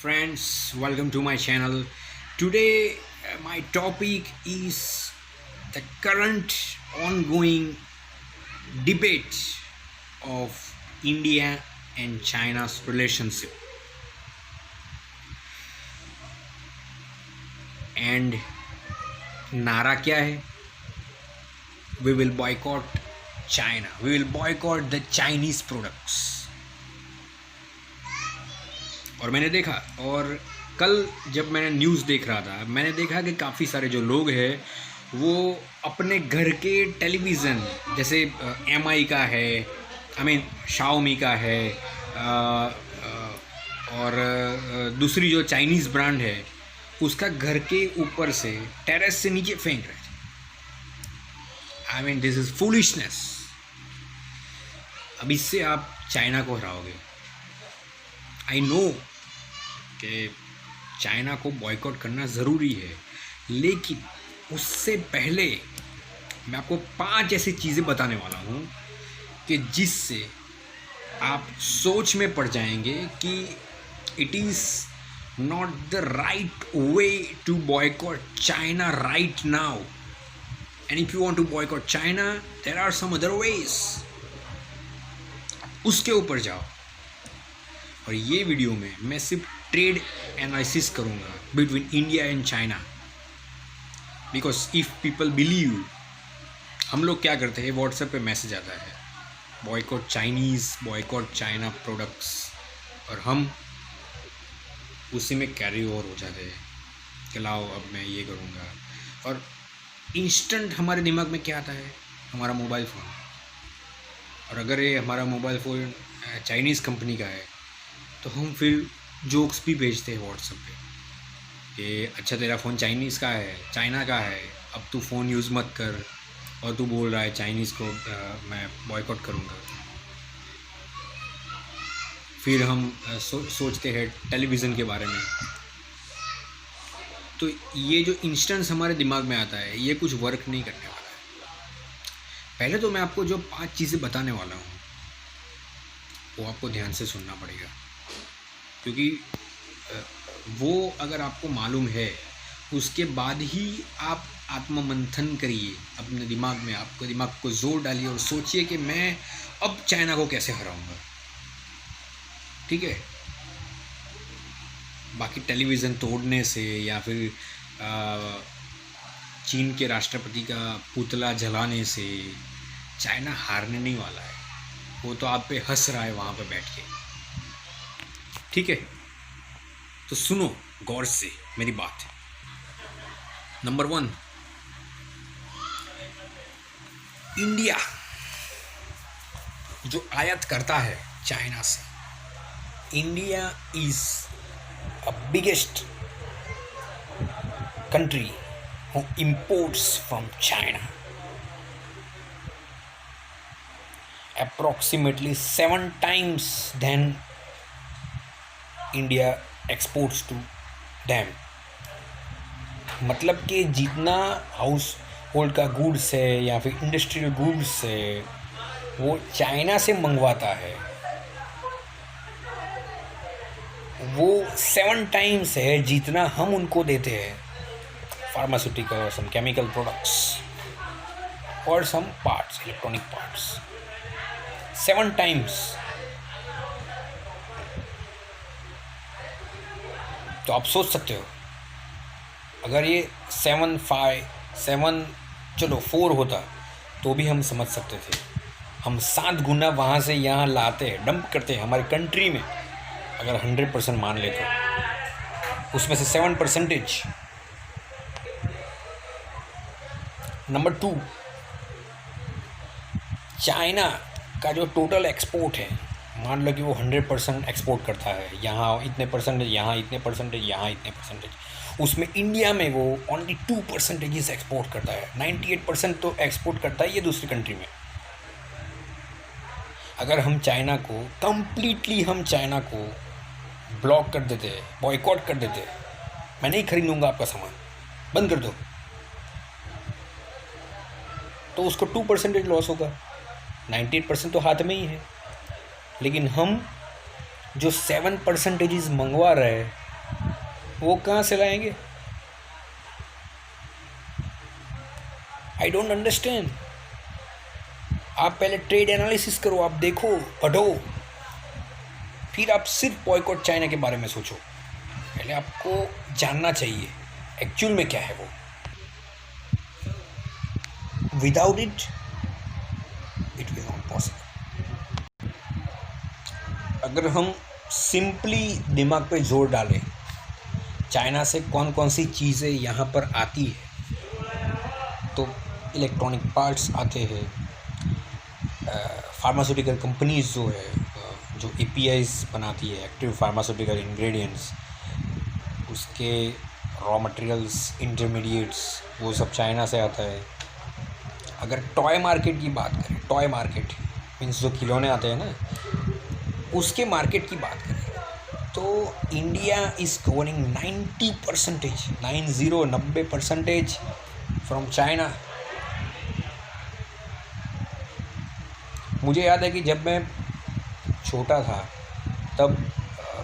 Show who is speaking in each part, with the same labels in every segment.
Speaker 1: friends, welcome to my channel. Today, my topic is the current ongoing debate of India and China's relationship. And नारा क्या है? We will boycott China. We will boycott the Chinese products. और मैंने देखा, और कल जब मैंने न्यूज़ देख रहा था, मैंने देखा कि काफ़ी सारे जो लोग हैं वो अपने घर के टेलीविज़न, जैसे MI का है, Xiaomi का है, और दूसरी जो चाइनीज़ ब्रांड है उसका घर के ऊपर से टेरेस से नीचे फेंक रहे थे। This is foolishness. अब इससे आप चाइना को हराओगे। आई नो कि चाइना को बॉयकॉट करना ज़रूरी है, लेकिन उससे पहले मैं आपको 5 ऐसी चीज़ें बताने वाला हूँ कि जिससे आप सोच में पड़ जाएंगे कि it is not the right way to boycott China right now, and if you want to boycott China there are some other ways. उसके ऊपर जाओ। और ये वीडियो में मैं सिर्फ ट्रेड एनालिसिस करूँगा between India and China, because if people believe, हम लोग क्या करते हैं, व्हाट्सएप पे मैसेज आता है boycott Chinese, boycott China products, और हम उसी में कैरी ओवर हो जाते हैं कि लाओ अब मैं ये करूँगा। और इंस्टेंट हमारे दिमाग में क्या आता है? हमारा मोबाइल फ़ोन। और अगर ये हमारा मोबाइल फ़ोन चाइनीज़ कंपनी का है तो हम फिर जोक्स भी भेजते हैं व्हाट्सएप पे कि अच्छा तेरा फ़ोन चाइनीज़ का है, चाइना का है, अब तू फ़ोन यूज़ मत कर, और तू बोल रहा है चाइनीज़ को मैं बॉयकॉट करूँगा। फिर हम सोचते हैं टेलीविज़न के बारे में। तो ये जो इंस्टेंस हमारे दिमाग में आता है, ये कुछ वर्क नहीं करने वाला है। पहले तो मैं आपको जो 5 चीज़ें बताने वाला हूँ वो आपको ध्यान से सुनना पड़ेगा, क्योंकि वो अगर आपको मालूम है उसके बाद ही आप आत्ममंथन करिए अपने दिमाग में, आपको दिमाग को जोर डालिए और सोचिए कि मैं अब चाइना को कैसे हराऊंगा। ठीक है? बाकी टेलीविज़न तोड़ने से या फिर चीन के राष्ट्रपति का पुतला जलाने से चाइना हारने नहीं वाला है। वो तो आप पे हंस रहा है वहाँ पे बैठ के। ठीक है? तो सुनो गौर से मेरी बात। नंबर 1, इंडिया जो आयात करता है चाइना से, India is a biggest country who imports from China approximately 7 times than India exports to them। मतलब कि जितना हाउस होल्ड का गुड्स है या फिर इंडस्ट्रियल गुड्स है वो चाइना से मंगवाता है, वो 7 टाइम्स है जितना हम उनको देते हैं फार्मास्यूटिकल, सम केमिकल प्रोडक्ट्स और some parts, electronic parts. 7 times. तो आप सोच सकते हो, अगर ये 4 होता तो भी हम समझ सकते थे। हम 7 गुना वहाँ से यहाँ लाते हैं, डंप करते हैं हमारी कंट्री में। अगर 100% मान ले तो उसमें से 7%। नंबर 2, चाइना का जो टोटल एक्सपोर्ट है, मान लो कि वो 100% एक्सपोर्ट करता है, यहाँ इतने परसेंटेज, यहाँ इतने परसेंटेज, यहाँ इतने परसेंटेज, उसमें इंडिया में वो ओनली 2% एक्सपोर्ट करता है। 98% तो एक्सपोर्ट करता है ये दूसरी कंट्री में। अगर हम चाइना को कम्प्लीटली ब्लॉक कर देते, बॉयकॉट कर देते, मैं नहीं खरीदूंगा आपका सामान, बंद कर दो, तो उसको 2% लॉस होगा। 98% तो हाथ में ही है। लेकिन हम जो 7% मंगवा रहे हैं वो कहाँ से लाएंगे? I don't understand. आप पहले ट्रेड एनालिसिस करो, आप देखो, पढ़ो, फिर आप सिर्फ बॉयकॉट चाइना के बारे में सोचो। पहले आपको जानना चाहिए एक्चुअल में क्या है वो। Without it will not possible. अगर हम सिंपली दिमाग पे जोर डालें, चाइना से कौन कौन सी चीज़ें यहाँ पर आती है, तो इलेक्ट्रॉनिक पार्ट्स आते हैं, फार्मास्यूटिकल कंपनीज जो है जो APIs बनाती है, एक्टिव फार्मास्यूटिकल इंग्रेडिएंट्स, उसके रॉ मटेरियल्स, इंटरमीडिएट्स, वो सब चाइना से आता है। अगर टॉय मार्केट की बात करें, टॉय मार्केट मीन्स जो खिलौने आते हैं ना, उसके मार्केट की बात करें, तो India is covering 90% from China. मुझे याद है कि जब मैं छोटा था तब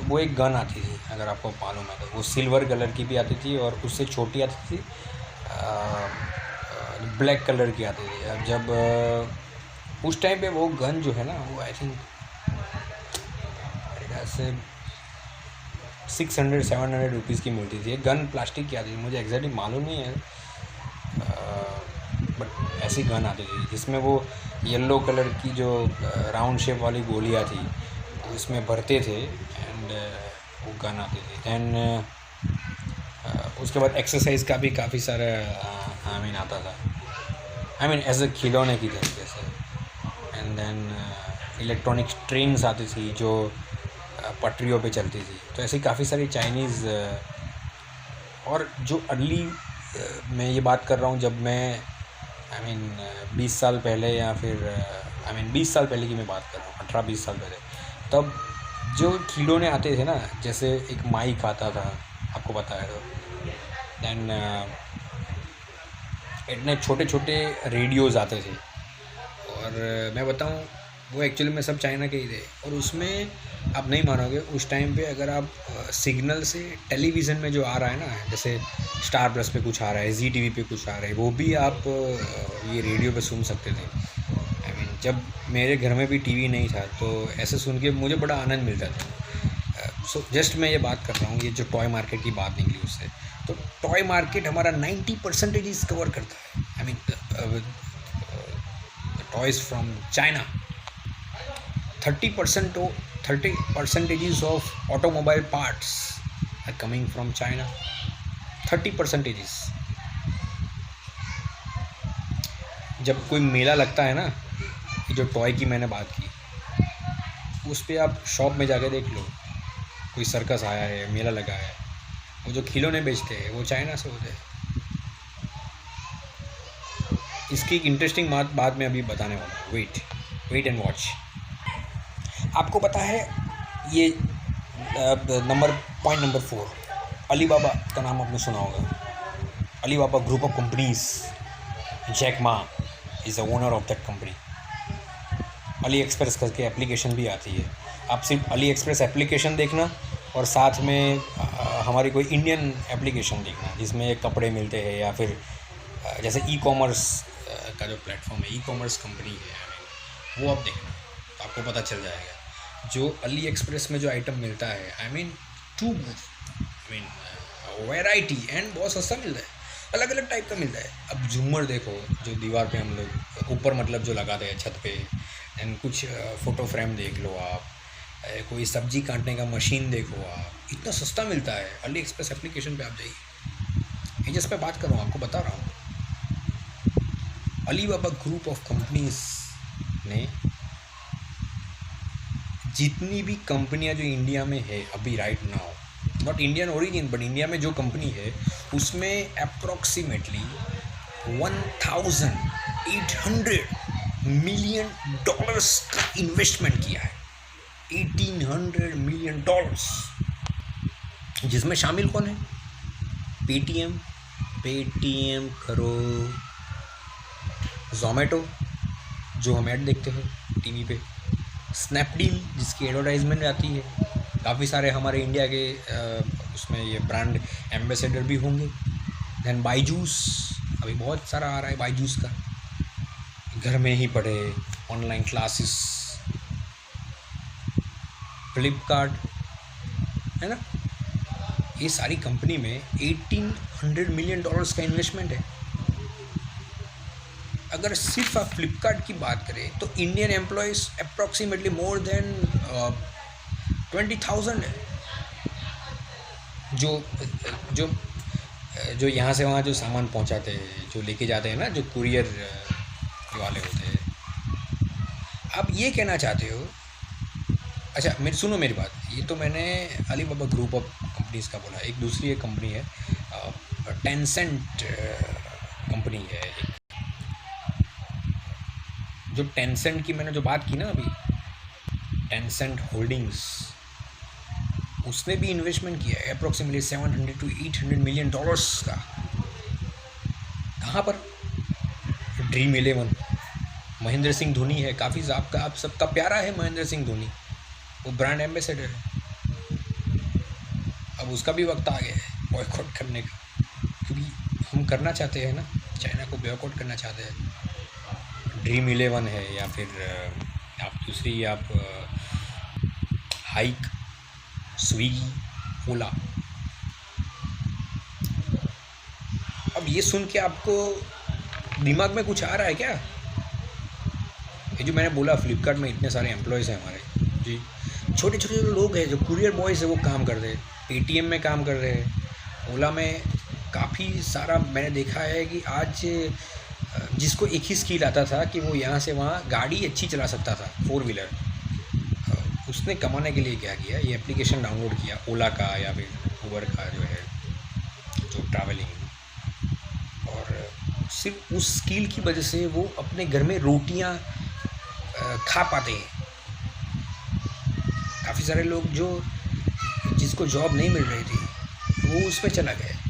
Speaker 1: वो एक गन आती थी, अगर आपको मालूम है तो, वो सिल्वर कलर की भी आती थी और उससे छोटी आती थी, ब्लैक कलर की आती थी। अब जब उस टाइम पे वो गन जो है ना, वो आई थिंक ऐसे 600-700 रुपीज़ की मिलती थी। एक गन प्लास्टिक की आती थी, मुझे एग्जैक्टली मालूम नहीं है, बट ऐसी गन आती थी जिसमें वो येलो कलर की जो राउंड शेप वाली गोलियाँ थी उसमें भरते थे, एंड वो गन आती थी। दैन उसके बाद एक्सरसाइज का भी काफ़ी सारा आता था, एज अ खिलौने की तरीके से। एंड देन इलेक्ट्रॉनिक ट्रेन्स आती थी जो पटरियों पे चलती थी। तो ऐसी काफ़ी सारी चाइनीज़, और जो अर्ली मैं ये बात कर रहा हूँ जब मैं 20 साल पहले, या फिर 20 साल पहले की मैं बात कर रहा हूँ, 18-20 साल पहले, तब जो खिलौने आते थे ना, जैसे एक माइक आता था, आपको पता है तो, दैन इतने छोटे छोटे रेडियोज़ आते थे, और मैं बताऊँ वो एक्चुअली में सब चाइना के ही थे। और उसमें आप नहीं मानोगे, उस टाइम पे अगर आप सिग्नल से टेलीविज़न में जो आ रहा है ना, जैसे स्टार प्लस पे कुछ आ रहा है, ZTV पे कुछ आ रहा है, वो भी आप ये रेडियो पे सुन सकते थे। जब मेरे घर में भी टीवी नहीं था तो ऐसे सुन के मुझे बड़ा आनंद मिलता था। सो जस्ट मैं ये बात कर रहा हूँ, ये जो टॉय मार्केट की बात निकली उससे, तो टॉय मार्केट हमारा 90% कवर करता है। Toys from China, 30% of automobile parts are coming from China. 30%। जब कोई मेला लगता है ना, ये जो टॉय की मैंने बात की, उस पर आप शॉप में जाके देख लो, कोई सर्कस आया है, मेला लगा है, वो जो खिलौने बेचते हैं वो चाइना से होते हैं। इसकी एक इंटरेस्टिंग बात मैं अभी बताने वाला हूँ, वेट एंड वॉच। आपको पता है ये पॉइंट नंबर 4, अलीबाबा का नाम आपने सुना होगा। Alibaba group of companies, Jack Ma is the owner of that company. AliExpress करके एप्लीकेशन भी आती है, आप सिर्फ अली एक्सप्रेस एप्लीकेशन देखना और साथ में हमारी कोई इंडियन एप्लीकेशन देखना जिसमें कपड़े मिलते हैं, या फिर जैसे ई-कॉमर्स का जो प्लेटफॉर्म है, ई-कॉमर्स कंपनी है, वो आप देखना, तो आपको पता चल जाएगा। जो अली एक्सप्रेस में जो आइटम मिलता है, टू वैरायटी एंड बहुत सस्ता मिलता है, अलग अलग टाइप का मिलता है। अब झूमर देखो जो दीवार पे हम लोग ऊपर मतलब जो लगाते हैं छत पे, एंड कुछ फ़ोटो फ्रेम देख लो आप, कोई सब्जी काटने का मशीन देखो आप, इतना सस्ता मिलता है। अली एक्सप्रेस एप्लीकेशन पे आप जाइए, ये जिस पे बात कर रहा हूँ आपको बता रहा हूँ। अलीबाबा ग्रुप ऑफ कंपनीज ने जितनी भी कंपनियां जो इंडिया में है अभी right now, not Indian origin but India में जो कंपनी है उसमें अप्रॉक्सीमेटली $1,800 मिलियन का इन्वेस्टमेंट किया है। $1,800 मिलियन, जिसमें शामिल कौन है? पेटीएम करो, जोमेटो जो हम ऐड देखते हैं टीवी पे, स्नैपडील जिसकी एडवर्टाइजमेंट आती है, काफ़ी सारे हमारे इंडिया के उसमें ये ब्रांड एम्बेसडर भी होंगे। देन बाईजूस, अभी बहुत सारा आ रहा है बाईजूस का, घर में ही पढ़े, ऑनलाइन क्लासेस। फ्लिपकार्ट है ना, ये सारी कंपनी में $1800 मिलियन का इन्वेस्टमेंट है। अगर सिर्फ आप फ्लिपकार्ट की बात करें तो Indian employees approximately more than 20,000 है, जो जो जो यहाँ से वहाँ जो सामान पहुँचाते हैं, जो लेके जाते हैं ना, जो कुरियर वाले होते हैं। आप ये कहना चाहते हो, अच्छा मेरी सुनो मेरी बात, ये तो मैंने अलीबाबा ग्रुप ऑफ कंपनीज़ का बोला। एक दूसरी एक कंपनी है, टेंसेंट कंपनी है एक, जो टेंसेंट की मैंने जो बात की ना अभी, टेंसेंट होल्डिंग्स, उसने भी इन्वेस्टमेंट किया है अप्रॉक्सीमेटली $700 to $800 मिलियन का। कहाँ पर? ड्रीम 11, महेंद्र सिंह धोनी है, काफ़ी आप सबका प्यारा है महेंद्र सिंह धोनी, वो ब्रांड एम्बेसडर है। अब उसका भी वक्त आ गया है बॉयकॉट करने का, क्योंकि हम करना चाहते हैं ना, चाइना को बॉयकॉट करना चाहते हैं। ड्रीम 11 है, या फिर आप दूसरी आप हाइक, स्विगी, ओला। अब ये सुन के आपको दिमाग में कुछ आ रहा है क्या? ये जो मैंने बोला, फ्लिपकार्ट में इतने सारे एम्प्लॉयज़ हैं हमारे जी, छोटे छोटे जो लोग हैं, जो कुरियर बॉयज़ है, वो काम कर रहे हैं, पेटीएम में काम कर रहे हैं, ओला में काफ़ी सारा मैंने देखा है कि आज जिसको एक ही स्किल आता था कि वो यहाँ से वहाँ गाड़ी अच्छी चला सकता था, 4 व्हीलर, उसने कमाने के लिए क्या किया, ये एप्लीकेशन डाउनलोड किया ओला का या फिर उबर का, जो है जो ट्रैवलिंग, और सिर्फ उस स्किल की वजह से वो अपने घर में रोटियां खा पाते हैं। काफ़ी सारे लोग जो जिसको जॉब नहीं मिल रही थी वो उसमें चला गया।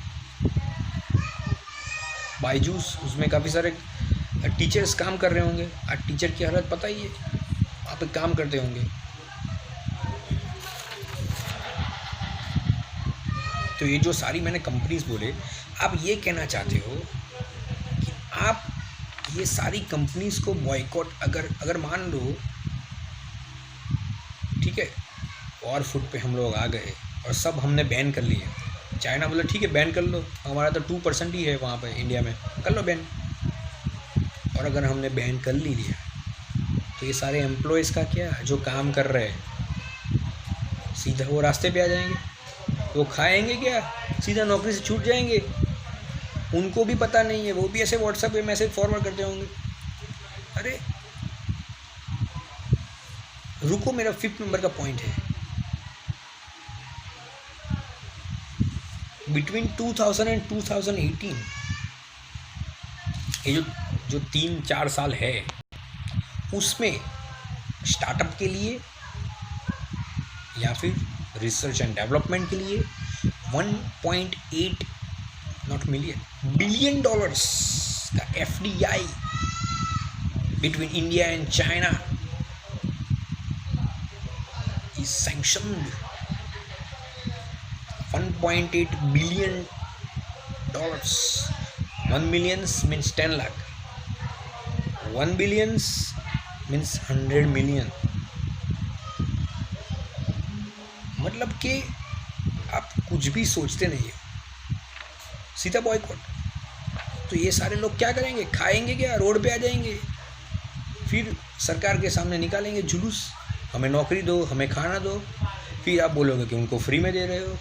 Speaker 1: बाईजूस, उसमें काफ़ी सारे टीचर्स काम कर रहे होंगे। आज टीचर की हालत पता ही है, वहाँ पे काम करते होंगे। तो ये जो सारी मैंने कंपनीज बोले, आप ये कहना चाहते हो कि आप ये सारी कंपनीज को बॉयकॉट, अगर मान लो, ठीक है, और फुट पे हम लोग आ गए और सब हमने बैन कर लिए, चाइना बोला ठीक है बैन कर लो, हमारा तो 2% ही है वहाँ पे इंडिया में, कर लो बैन। और अगर हमने बैन कर लिया तो ये सारे एम्प्लॉयज़ का क्या, जो काम कर रहे हैं, सीधा वो रास्ते पे आ जाएंगे, वो खाएंगे क्या, सीधा नौकरी से छूट जाएंगे। उनको भी पता नहीं है, वो भी ऐसे व्हाट्सएप पे मैसेज फॉरवर्ड करते होंगे। अरे रुको, मेरा 5th नंबर का पॉइंट है, बिटवीन 2000 एंड 2018, ये जो 3-4 साल है, उसमें स्टार्टअप के लिए या फिर रिसर्च एंड डेवलपमेंट के लिए 1.8 नॉट मिलियन, बिलियन डॉलर्स का FDI between India and China is sanctioned. 1.8 billion dollars, 1 million means 10 lakh, 1 billion means 100 million। मतलब कि आप कुछ भी सोचते नहीं है, सीधा बॉयकॉट। तो ये सारे लोग क्या करेंगे, खाएंगे क्या, रोड पे आ जाएंगे, फिर सरकार के सामने निकालेंगे जुलूस, हमें नौकरी दो, हमें खाना दो। फिर आप बोलोगे कि उनको फ्री में दे रहे हो,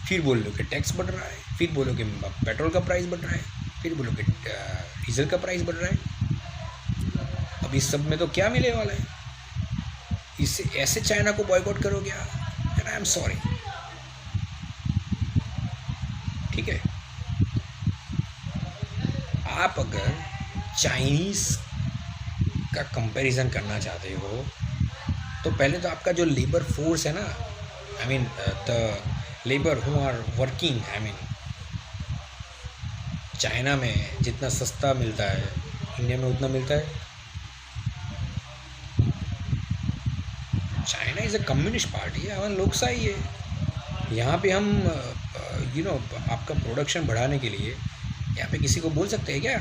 Speaker 1: फिर बोल लो कि टैक्स बढ़ रहा है, फिर बोलो कि पेट्रोल का प्राइस बढ़ रहा है, फिर बोलो कि डीजल का प्राइस बढ़ रहा है। अब इस सब में तो क्या मिलने वाला है? इससे ऐसे चाइना को बॉयकॉट करोगे एंड आई एम सॉरी, ठीक है। आप अगर चाइनीज़ का कंपैरिजन करना चाहते हो तो पहले तो आपका जो लेबर फोर्स है ना, I mean the labour who are working, I mean China में जितना सस्ता मिलता है इंडिया में उतना मिलता है। China is a communist party है, हमारा लोकशाही है, यहाँ पे हम आपका प्रोडक्शन बढ़ाने के लिए यहाँ पे किसी को बोल सकते हैं क्या?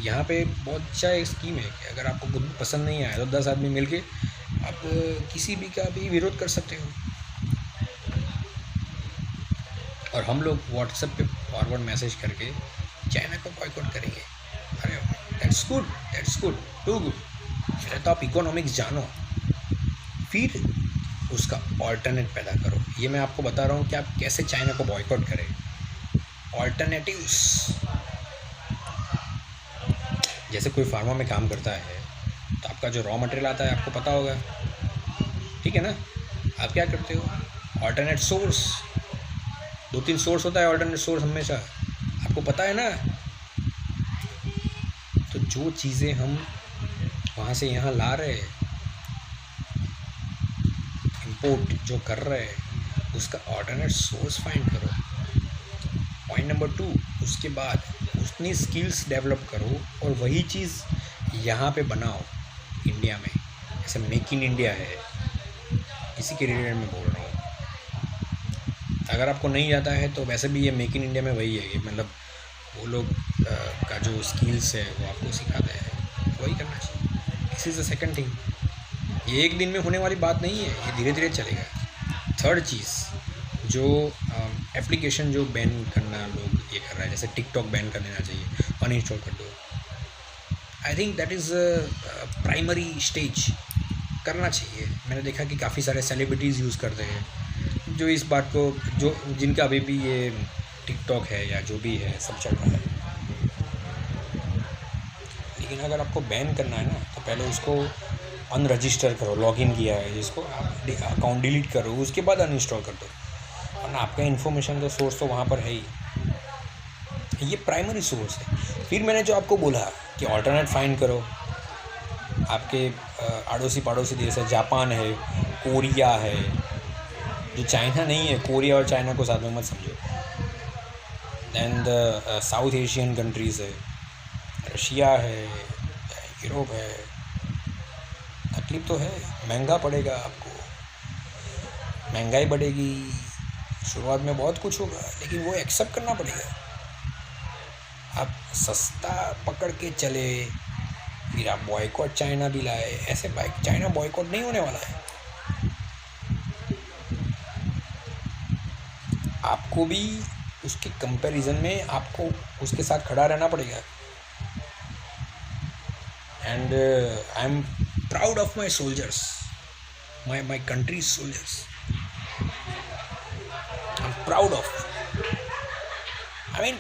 Speaker 1: यहाँ पे बहुत अच्छा एक स्कीम है कि अगर आपको कुछ पसंद नहीं आया तो 10 आदमी मिलके आप किसी भी का भी विरोध कर सकते हो, और हम लोग व्हाट्सएप पे फॉरवर्ड मैसेज करके चाइना को बॉयकॉट करेंगे। अरे दैट्स गुड, टू गुड। पहले तो आप इकोनॉमिक्स जानो, फिर उसका ऑल्टरनेट पैदा करो। ये मैं आपको बता रहा हूँ कि आप कैसे चाइना को बॉयकॉट करें। ऑल्टरनेटिव्स, जैसे कोई फार्मा में काम करता है तो आपका जो रॉ मटेरियल आता है आपको पता होगा, ठीक है ना? आप क्या करते हो? ऑल्टरनेट सोर्स, 2-3 सोर्स होता है ऑल्टरनेट सोर्स हमेशा, आपको पता है ना? तो जो चीज़ें हम वहाँ से यहाँ ला रहे हैं, इंपोर्ट जो कर रहे हैं, उसका ऑल्टरनेट सोर्स फाइंड करो। पॉइंट नंबर 2, उसके बाद उतनी स्किल्स डेवलप करो और वही चीज़ यहाँ पे बनाओ इंडिया में। जैसे मेक इन इंडिया है, इसी के रिलेटेड में बोल रहा हूँ। अगर आपको नहीं आता है तो वैसे भी ये मेक इन इंडिया में वही है कि मतलब वो लोग का जो स्किल्स है वो आपको सिखाते हैं, वही करना चाहिए। This is the second thing. ये एक दिन में होने वाली बात नहीं है, ये धीरे धीरे चलेगा। थर्ड चीज़, जो एप्लीकेशन जो बैन करना लोग ये कर रहा है, जैसे टिकटॉक बैन कर देना चाहिए, अनइंस्टॉल कर दो। I think that is primary stage, करना चाहिए। मैंने देखा कि काफ़ी सारे सेलिब्रिटीज़ यूज़ करते हैं जो इस बात को, जो जिनका अभी भी ये टिकटॉक है या जो भी है सब चल रहा है। लेकिन अगर आपको बैन करना है ना तो पहले उसको अनरजिस्टर करो, लॉगिन किया है जिसको, आप अकाउंट डिलीट करो, उसके बाद अनइंस्टॉल कर दो, वरना आपका इन्फॉर्मेशन का सोर्स तो वहाँ पर है ही। ये प्राइमरी सोर्स है। फिर मैंने जो आपको बोला कि ऑल्टरनेट फाइंड करो, आपके अड़ोसी पड़ोसी देश है, जापान है, कोरिया है, जो चाइना नहीं है, कोरिया और चाइना को साथ में मत समझो। एंड साउथ एशियन कंट्रीज़ है, रशिया है, यूरोप है। तकलीफ तो है, महंगा पड़ेगा आपको, महंगाई बढ़ेगी, शुरुआत में बहुत कुछ होगा, लेकिन वो एक्सेप्ट करना पड़ेगा। आप सस्ता पकड़ के चले, फिर आप बॉयकॉट चाइना भी लाए, ऐसे चाइना बॉयकॉट नहीं होने वाला है। आपको भी उसके कंपैरिजन में आपको उसके साथ खड़ा रहना पड़ेगा। And I am proud of my soldiers, my countries soldiers, I am proud of. I mean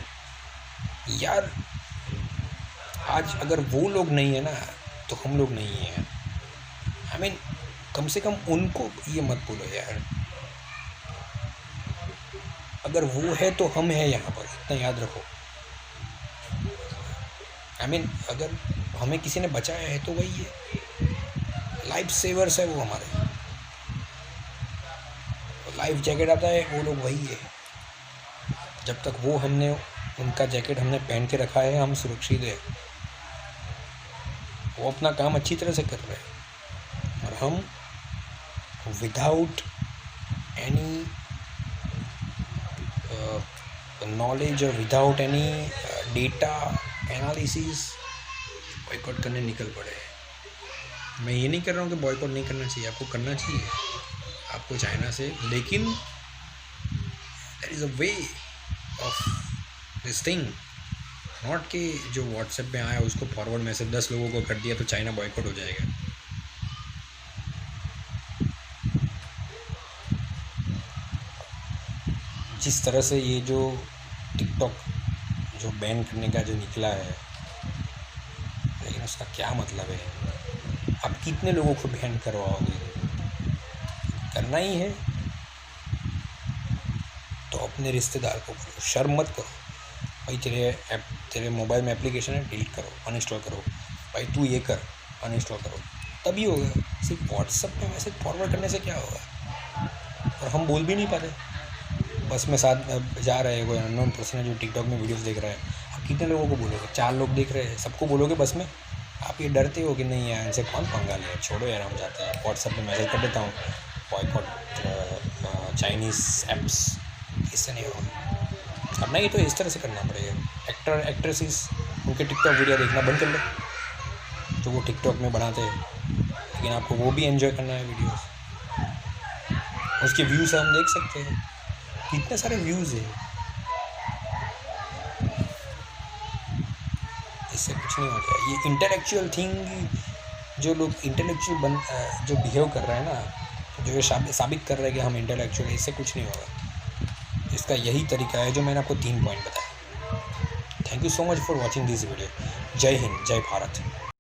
Speaker 1: यार, आज अगर वो लोग नहीं है ना तो हम लोग नहीं हैं। आई मीन कम से कम उनको ये मत बोलो यार, अगर वो है तो हम हैं यहाँ पर, इतना याद रखो। आई मीन अगर हमें किसी ने बचाया है तो वही है, लाइफ सेवर्स है वो हमारे। लाइफ जैकेट आता है वो लोग वही है। जब तक वो हमने उनका जैकेट हमने पहन के रखा है, हम सुरक्षित है। वो अपना काम अच्छी तरह से कर रहे हैं और हम विदाउट एनी नॉलेज और without any data analysis boycott करने निकल पड़े। मैं ये नहीं कर रहा हूँ कि बॉयकॉट नहीं करना चाहिए, आपको करना चाहिए, आपको चाइना से, लेकिन there is a way of this thing. Not कि जो व्हाट्सएप पे आया उसको फॉरवर्ड मैसेज 10 लोगों को कर दिया तो चाइना बॉयकॉट हो जाएगा। जिस तरह से ये जो टिकटॉक जो बैन करने का जो निकला है, लेकिन उसका क्या मतलब है? आप कितने लोगों को बैन करवाओगे? करना ही है तो अपने रिश्तेदार को करो, शर्म मत करो। भाई तेरे मोबाइल में एप्लीकेशन है, डिलीट करो, अनइंस्टॉल करो। भाई तू ये कर, अनइंस्टॉल करो, तभी होगा। सिर्फ व्हाट्सएप पे मैसेज फॉरवर्ड करने से क्या होगा? और हम बोल भी नहीं पाते। बस में साथ जा रहे हैं, कोई अननोन पर्सन है जो टिकटॉक में वीडियोस देख रहा है, आप कितने लोगों को बोलोगे? 4 लोग देख रहे हैं, सबको बोलोगे बस में? आप ये डरते हो कि नहीं यार इनसे कौन पंगा ले, छोड़ो यार हम जाते हैं, व्हाट्सएप पे मैसेज कर देता हूँ, बॉयकॉट
Speaker 2: चाइनीज़ एप्स, इससे नहीं होगा। अब नहीं तो इस तरह से करना पड़ेगा। एक्टर एक्ट्रेसेस उनके टिकटॉक वीडियो देखना बंद कर लो जो वो टिकटॉक में बनाते हैं, लेकिन आपको वो भी एंजॉय करना है वीडियोस। उसके व्यूज़ हम देख सकते हैं, कितने सारे व्यूज़ है। इससे कुछ नहीं होता। ये इंटेलेक्चुअल थिंग, जो लोग इंटेलेक्चुअल जो बिहेव कर रहे हैं ना, जो ये साबित कर रहे हैं कि हम इंटेलेक्चुअल, इससे कुछ नहीं होगा। इसका यही तरीका है जो मैंने आपको 3 पॉइंट बताया। Thank you so much for watching this video. जय हिंद, जय भारत।